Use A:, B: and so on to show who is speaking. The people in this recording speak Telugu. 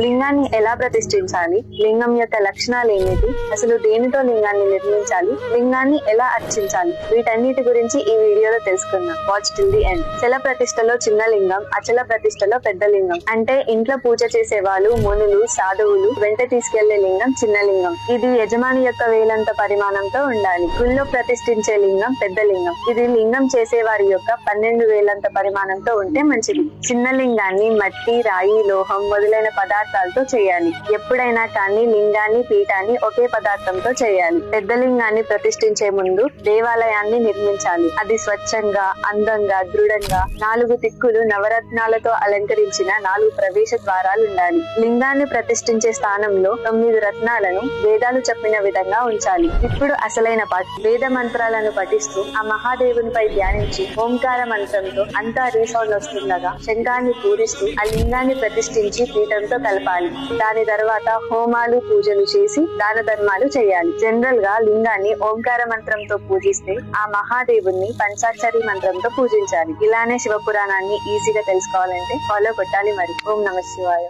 A: లింగాన్ని ఎలా ప్రతిష్ఠించాలి, లింగం యొక్క లక్షణాలు ఏమిటి, అసలు దేనితో లింగాన్ని నిర్మించాలి, లింగాన్ని ఎలా అర్చించాలి, వీటన్నిటి గురించి ఈ వీడియోలో తెలుసుకుందాం. Watch till the end. చల ప్రతిష్టలో చిన్న లింగం, అచల ప్రతిష్టలో పెద్ద లింగం. అంటే ఇంట్లో పూజ చేసే వాళ్ళు, మునులు, సాధువులు వెంట తీసుకెళ్లే లింగం చిన్న లింగం. ఇది యజమాని యొక్క వేలంత పరిమాణంతో ఉండాలి. గుళ్ళో ప్రతిష్ఠించే లింగం పెద్ద లింగం. ఇది లింగం చేసే వారి యొక్క 12 వేలంత పరిమాణంతో ఉంటే మంచిది. చిన్న లింగాన్ని మట్టి, రాయి, లోహం మొదలైన పదార్థాలతో చేయాలి. ఎప్పుడైనా కానీ లింగాన్ని, పీఠాన్ని ఒకే పదార్థంతో చేయాలి. పెద్ద లింగాన్ని ప్రతిష్ఠించే ముందు దేవాలయాన్ని నిర్మించాలి. అది స్వచ్ఛంగా, అందంగా, దృఢంగా 4 దిక్కులు నవరత్నాలతో అలంకరించిన 4 ప్రవేశ ద్వారాలు ఉండాలి. లింగాన్ని ప్రతిష్ఠించే స్థానంలో 9 రత్నాలను వేదాలు చెప్పిన విధంగా ఉంచాలి. ఇప్పుడు అసలైన పార్ట్. వేద మంత్రాలను పఠిస్తూ ఆ మహాదేవునిపై ధ్యానించి ఓంకార మంత్రంతో అంతా రీసౌండ్ వస్తుండగా శంఖాన్ని పూరిస్తూ ఆ లింగాన్ని ప్రతిష్ఠించి పీఠంతో కలపాలి. దాని తర్వాత హోమాలు, పూజలు చేసి దాన ధర్మాలు చేయాలి. జనరల్ గా లింగాన్ని ఓంకార మంత్రంతో పూజిస్తే ఆ మహాదేవుణ్ణి పంచాక్షరి మంత్రంతో పూజించాలి. ఇలానే శివపురాణాన్ని ఈజీగా తెలుసుకోవాలంటే ఫాలో కొట్టాలి మరి. ఓం నమః శివాయ.